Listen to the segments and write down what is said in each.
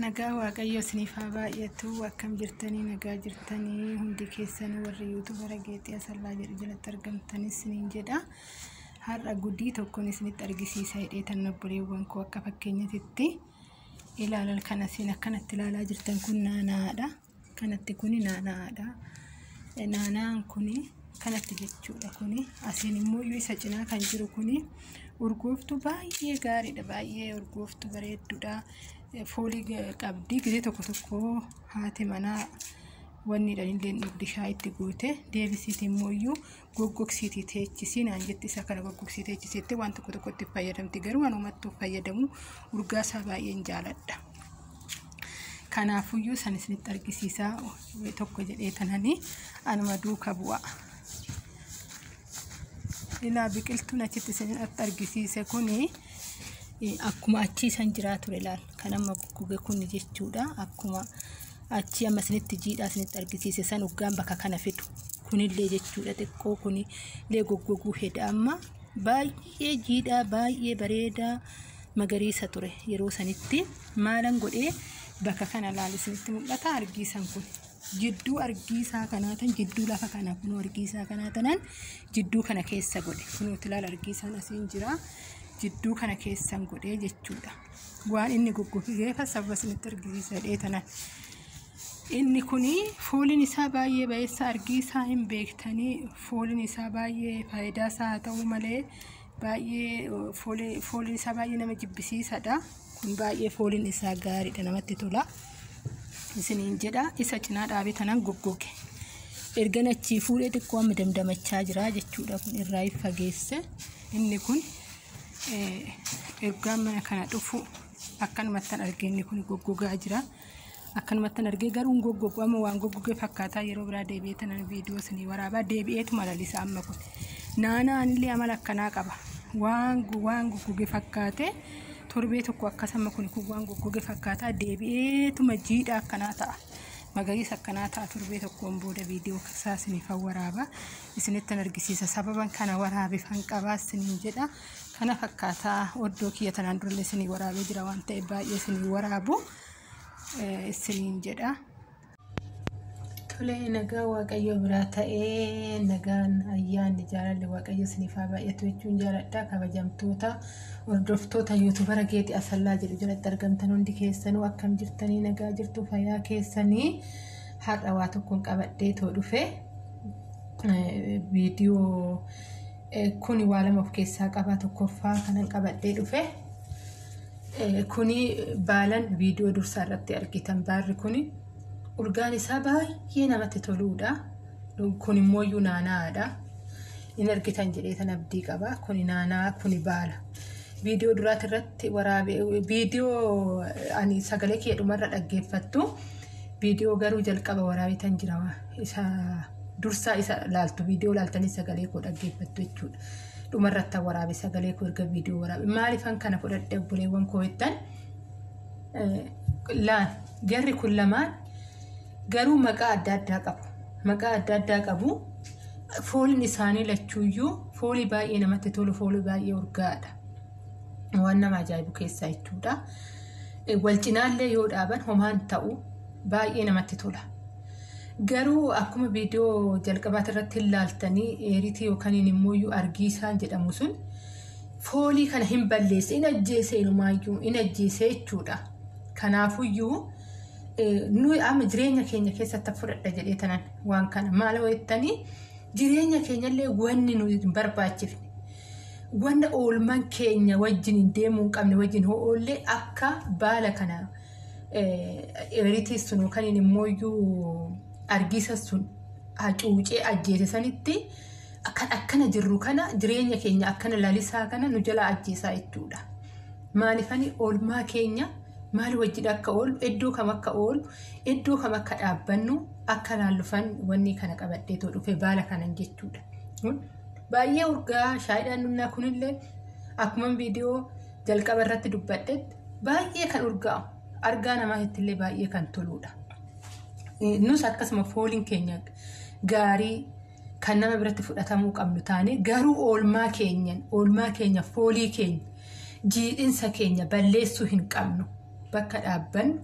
Nagaa waaqayyo isiniif haa baay'atu akkam jirtanii nagaa jirtanii hundi keessan warri yuutuubara Geexii Asallaa jedhu jalatti argamtanis isiniin jedha. Har'a guddii tokkoon isinitti argisiisa hidhee tan obboleewwan koo akka fakkeenyatti ilaalal kana isin akkanatti ilaalaa jirtan kun naanaadha. Kanatti kuni naanaadha. Naanaan kuni kanatti jechuudha kuni asiin immoo isa cinaa kan jiru kuni urgooftuu baay'ee gaariidha, baay'ee urgooftuu bareedduudha. Foolii qabdi gisee tokko haati manaa wanni dhalillee dhugdi shaayitti goote deebisiiti immoo goggogsiti teechisiin anjetti isa kana goggogsiti teechisitti waan tokko itti fayyadamti garuu wanumattuu fayyadamu urgaasaa baay'een jaaladha. Kanaafuyyuu san isinitti argisiisaa tokko jedhee tananii anuma duuka bu'a. Ilaa biqiltuun achitti isinitti argisiise kuni akkuma achi san jiraa ture laal kan amma goggoge kun jechuudha. Akkuma achi amma isinitti jiidhaa isinitti argisiise san uggaan bakka kana fidu kunillee jechuudha. Xiqqoo kunillee goggoguu heda amma baay'ee jiidhaa baay'ee bareedaa magariisa ture yeroo sanitti maalan godhee bakka kana laal isinitti mul'ata. Argiisan kun jidduu argiisaa kanaatan jidduu lafa kana kun argiisaa kanaatanan jidduu kana keessa godhe kunuuti laal argiisaan asiin jira. Jidduu kana keessan godhee jechuudha. Waan inni goggogee sababa isinitti argisiisa dheetanan. Inni kuni fooliin isaa baay'ee bayeessa argiisaa hin beektanii fooliin isaa baay'ee faayidaa isaa ta'uu malee baay'ee fooliin isaa baay'ee nama jibbisiisadha. Kun baay'ee fooliin isaa gaariidha, namatti tola. Isiniin jedha isa cinaa dhaabee tanan goggoge. Ergan achii fuudhee xiqqoo amma damdamachaa jira jechuudha. Kun irraa fageesse inni kun ergaan mana kana dhufu akkanumattan argee inni kun goggogaa jira. Akkanumattan argee garuu goggogu amma waan goggogee fakkaataa yeroo biraa deebi'ee tanan viidiyoo isinii waraabaa deebi'eetu malalisa amma kun. Naanaan illee amala akkanaa qaba. Waan goggogee fakkaate torbee tokko akkasuma kun waan goggogee fakkaataa deebi'eetuma jiidhaa akkanaa ta'a. Magariisa akkanaa ta'a torbee tokkoon booda viidiyoo isaa isiniif waraaba. Isinittan argisiisa sababan kana waraabifan qabaa isiniin jedha. Kana fakkaataa oddoo kiyya tanaan durallee isinii waraabee jira waan ta'eef baay'ee isinii waraabu isiniin jedha. Tolee nagaa waaqayyo biraa ta'ee nagaan ayyaanni jaalalli waaqayyo isiniif haa baay'atu jechuun jaaladha. Kabajamtoota hordoftoota yuutuubara Geexii Asallaa jedhu jalatti argamtan hundi keessanuu akkam jirtanii nagaa jirtu fayyaa keessanii. Har'a waa tokkoon qabadhee too dhufe viidiyoo kuni waa lama of keessaa qaba. Tokkoffaa kanan qabadhee dhufe kuni baalan viidiyoo dursaa irratti argitan baarri kuni urgaan isaa baay'ee namatti toluudha. Kun immoo naanaadha. In argitan jedhee tan abdii qaba. Kuni naanaa kuni baala. Viidiyoo duraati irratti waraabee viidiyoo ani sagalee kee dhumarra dhaggeeffattu viidiyoo garuu jalqaba waraabitan jira. Isa dursaa isa laaltu viidiyoo laaltanii sagalee koo dhaggeeffattu jechuudha. Dhumarratti waraabe sagalee koo erga viidiyoo waraabe maalifan kana fudhadhee obboleewwan koo jettan laan jarri kun lamaan garuu maqaa adda addaa qabu. Maqaa adda addaa qabu. Fooliin isaanii lachuuyyuu foolii baay'ee namatti tolu, foolii baay'ee urgaadha. Waan nama ajaa'ibu keessaa jechuudha. Wal cinaallee yoo dhaaban homaan ta'u baay'ee namatti tola. Garuu akkuma viidiyoo jalqabaati irratti ilaaltanii eeritii yookaan immoo argiisaan jedhamu sun foolii kana hin balleesse, in ajjeese ilmaayyuu in ajjeese jechuudha. Kanaafuyyuu nuyi amma jireenya keenya keessatti fudhadha jedhee tanan waan kana maal ho'ettanii jireenya keenyallee wanni nuyi hin barbaachifne wanda oolman keenya wajjin hin deemuu hin qabne wajjin ho'ollee akka baala kana eeritii sun yookaan immoo argiisa sun hacuucee ajjeese sanitti akkana jirru kana jireenya keenya akkana lalisaa kana nu jala ajjeesaa jechuudha. Maalifani oolmaa keenya maal wajjin akka oolu iddoo kam akka oolu iddoo kam akka dhaabbannu akka laallufan wanni kana qabadhee too dhufe baala kanan jechuudha. Baay'ee urgaa shaayidhaan nunnaa kunillee akkuma viidiyoo jalqaba irratti dubbadhetti baay'ee kan urgaa'u argaa namaatti illee baay'ee kan toluudha. Nus akkasuma fooliin keenya gaarii kan nama biratti fudhatamuu qabnu taane garuu oolmaa keenya foolii keenya jiidhinsa keenya balleessuu hin qabnu. Bakka dhaabbannu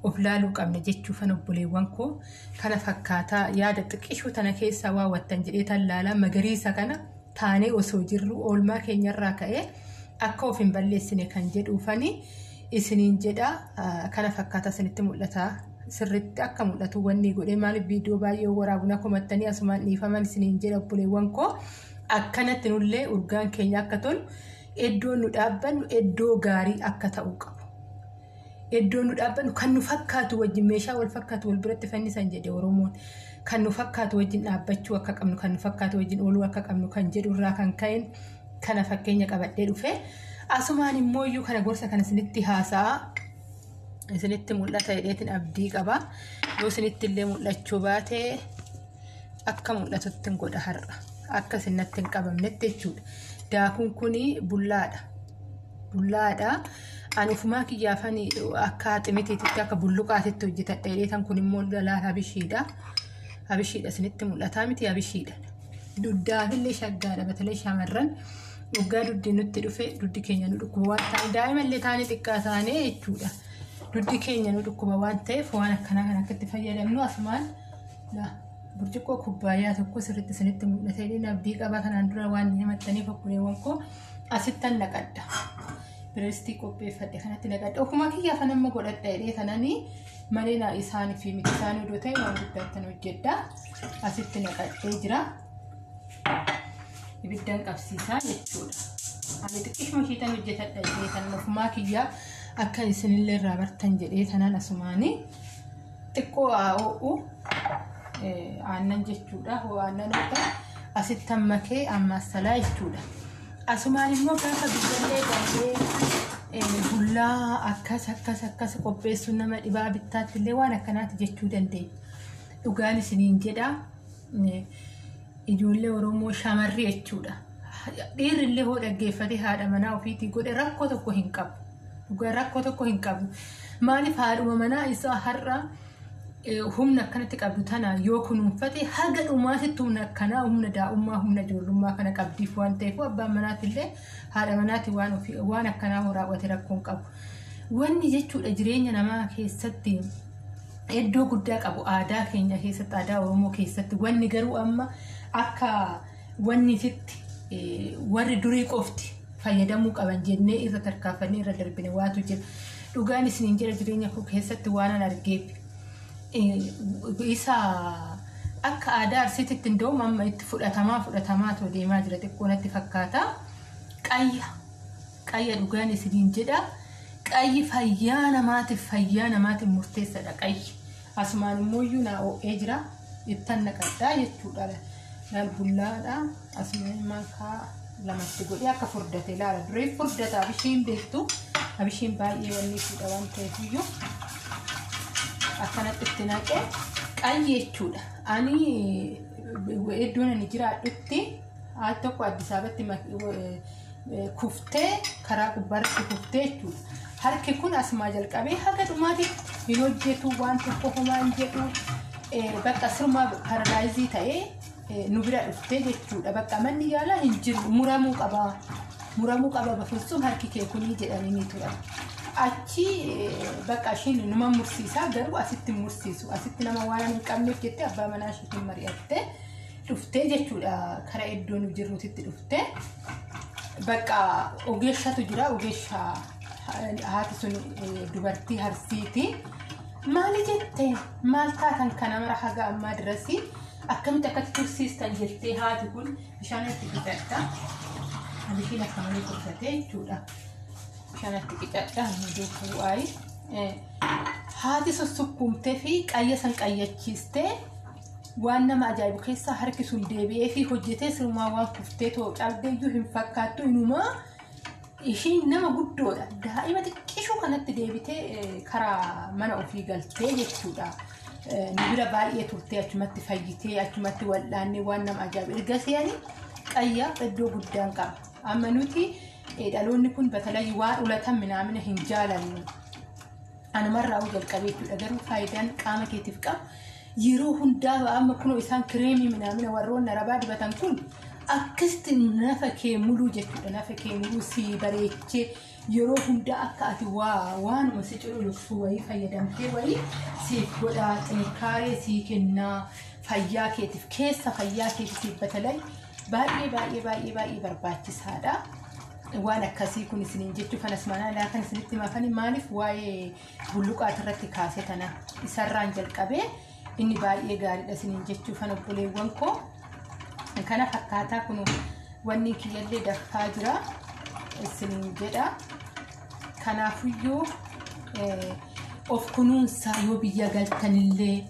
of laaluu qabna jechuufan obboleewwan koo kana fakkaataa yaada xiqqishuu tana keessaa waa wattan jedhee tallaalaa magariisa kana taanee osoo jirru oolmaa keenyarraa ka'ee akka of hin balleessine kan jedhuufani isiniin jedha kana fakkaataa isinitti mul'ata sirriitti akka mul'atu wanni godhee maaliif viidiyoo baay'ee waraabuna komattanii asumaan dhiifaman isiniin jedha obboleewwan koo akkanatti nullee urgaan keenya akka tolu iddoo nu dhaabbannu iddoo gaarii akka ta'uu qabu. Iddoo nu dhaabbannu kan nu fakkaatu wajjin meeshaa wal fakkaatu wal biratti fannisan jedhe Oromoon kan nu fakkaatu wajjin dhaabbachuu akka qabnu kan nu fakkaatu wajjin ooluu akka qabnu kan jedhu irraa kan ka'een kana fakkeenya qabadhee dhufe asumaan immoo iyyuu kana gorsa kana isinitti haasa'a isinitti mul'ata jedheetiin abdii qaba yoo isinitti illee mul'achuu baate akka mul'atutti godha har'a akka isinatti hin qabamnetti jechuudha daakuun kuni bullaadha ani ufumaa kiyyaafanii akka ximitiitti akka bulluqaatitti hojjetadha jedheetan kun immoo dalaa habishiidha isinitti mul'ataa miti habishiidha duddaafillee shaggaadha batalee shamarran dhugaa duddi nutti dhufe duddi keenya nu dhukkuba waan ta'eef daa'imallee taanii xiqqaa taanee jechuudha duddi keenya nu dhukkuba waan ta'eef waan akkanaa kan akkatti fayyadamnu asumaan burcuqqoo kubbaayyaa tokko sirriitti isinitti mul'ata jedheen abdii qaba kanaan dura waan himattaniif obboleewwan koo asittan naqadha bireestii qopheeffadhe kanatti naqadha ofuma kiyyaafan amma godhadha jedhee kananii malee naa isaanii fi miti isaanii odoo ta'e waan guddaattan hojjedha asitti naqadhee jira ibiddan qabsiisaa jechuudha ani xiqqishuma ishiitan hojjetadha jedhee kan ofumaa kiyyaa akka isinillee irraa bartan jedhee kanaan asumaanii xiqqoo ho'u aannan jechuudha aannan akka asittan makee ammas salaa jechuudha asumaan immoo gaafa biyyallee garbee bullaa akkas qopheessuun nama dhibaa bittaatti illee waan akkanaati jechuu dandeenya dhugaan isiniin jedha ijoollee Oromoo shamarri jechuudha dhiirri illee hoo dhaggeeffate haadha manaa ofiitii godhe rakkoo tokko hin qabu dhugaa rakkoo tokko hin qabu maaliif haadhuma manaa isaa har'a humna akkanatti qabdu tana yoo kunuunfate haga dhumaatitti humna akkanaa humna daa'ummaa humna ijoollummaa kana qabdiif waan ta'eef abbaan manaatillee haadha manaati waan akkanaa raawwate rakkoon qabu wanni jechuudha jireenya namaa keessatti iddoo guddaa qabu aadaa keenya keessatti aadaa Oromoo keessatti wanni garuu amma akka wanni sitti warri durii qofti fayyadamuu qaban jennee irra tarkaanfannee irra darbine waatu jira dhugaan isiniin jira jireenya koo keessatti waan an argeef isa akka aadaa Arsiititti indoo amma itti fudhatamaa too deemaa jira xiqqoonatti fakkaata qayya dhugaan isiniin jedha qayyi fayyaa namaatiif murteessadha qayyi asumaan immoo iyyuu naa oo'ee jira ittan naqadhaa jechuudha laal bullaadha asumaan maakaa lamatti godhee akka furdate laala duree furdata abishiin beektu abishiin baay'ee wanni fuudha waan ta'eef iyyuu akkanatti itti naqee qayyi jechuudha ani iddoon ani jiraadhutti haa tokko Addis Ababatti kuftee karaa gubbaatti kuftee jechuudha harki kun asumaa jalqabee haga dhumaatti hin hojjetu waan tokko homaa hin jedhu bakka sirmaa paradaayizii ta'ee nu bira dhuftee jechuudha bakka manni yaalaa hin jiru muramuu qaba bafulsuun harki kee kunii jedhanii ni turan achi bakka ishiin nama mursiisaa garuu asitti mursiisu asitti nama waan hin qabneef jettee abbaa manaa ishiitiin mari'attee dhuftee jechuudha karaa iddoo nu jirruutitti dhuftee bakka ogeeshatu jira ogeesha haati sun dubartii Harsiiti maali jettee maal taatan kana mara haga ammaa dirasii akkamitti akkatti tursiistan jettee haati kun bishaan itti qicadha bishaan akkamanii turfatee jechuudha bishaanatti qicadha hunduu waa'ee haati sussukkumtee fi qayya san qayyachiistee waan nama ajaa'ibu keessaa harki sun deebi'ee fi hojjetee sirmaa waan kuftee too cabdeeyyuu hin fakkaattu inumaa ishiin nama guddoodha daa'ima xiqqishuu kanatti deebitee karaa mana ofii galtee jechuudha nu bira baay'ee turtee achumatti fayyitee achumatti wal'aannee waan nama ajaa'ibu erga seeni qayya iddoo guddaan qaba amma nuti dhaloonni kun batalay waan ulatan minaamina hin jaalannu anumarraa jalqabee jechuudha garuu faayidaan qaama keetiif qabu yeroo hundaa amma kunoo isaan kireemii minaamina warroonni arabaa dibatan kun akkasitti nafa kee muluu jechuudha nafa kee muluu si bareechee yeroo hunda akka ati waanuma si cululuqsu wayii fayyadamtee wayii siif godhaa xinkaaree sii kennaa fayyaa keetiif keessa fayyaa keetiif batalay baay'ee barbaachisaadha. Waan akkasii kun isiniin jechuu kanas manaa kan isinitti maafani maaliif waa'ee bulluqaat irratti kaasee tana isarraan jalqabee inni baay'ee gaariidha isiniin jechuu kan obboleewwan koo kana fakkaataa kun wanni kiyyallee dafaa jira isiniin jedha. Kanaafiyyuu of kunuunsaa yoo biyya galtanillee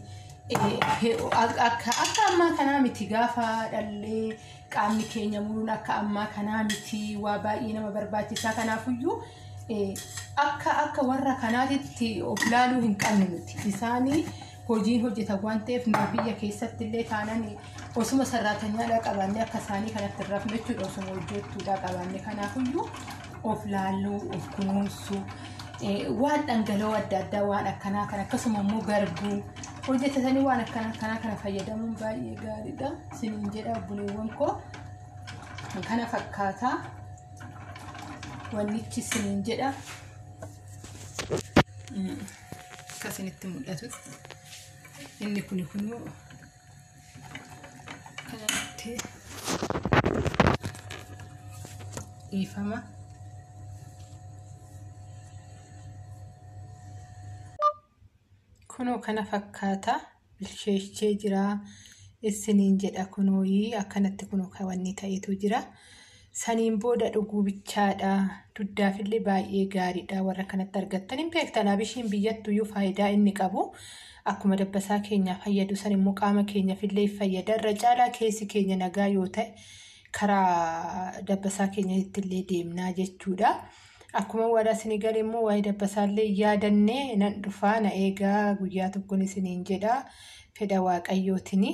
akka ammaa kanaa miti gaafa dhallee qaamni keenya muruun akka ammaa kanaa miti waa baay'ee nama barbaachisaa. Kanaafiyyuu akka warra kanaatitti of laaluu hin qabne miti isaanii hojiin hojjetan waan ta'eef nu biyya keessatti illee taanan osuma sarraatanyaadha qabaannee akka isaanii kanatti rafne jechuudha osuma hojjettuudha qabaanne. Kanaafiyyuu of laaluu of kunuunsuu waan dhangala'oo adda addaa waan akkanaa kan akkasuma immoo garbuu hojjetatanii waan akkanaa kana fayyadamuun baay'ee gaariidha isiniin jedha obboleewwan koo. Kana fakkaataa wannichi isiniin jedha akkasinitti mul'atu inni kunuu kanatti ifama. Kunoo kana fakkaata bilcheechee jira isiniin jedha kunooyi akkanatti kunoo kawanni ta'etu jira. Saniin booda dhuguu bichaadha duddaafillee baay'ee gaariidha warra kanatti argattan hin beektan abishiin biyyattuyyuu faayidaa inni qabu akkuma dabbasaa keenya fayyadu san immoo qaama keenyafillee fayyada. Irra caalaa keessi keenya nagaa yoo ta'e karaa dabbasaa keenyattillee deemnaa jechuudha. Akkuma warra isinii galee immoo waa'ee dabbasaallee yaadannee nan dhufaa na eegaa guyyaa tokkoon isiniin jedha fedha waaqayyootini.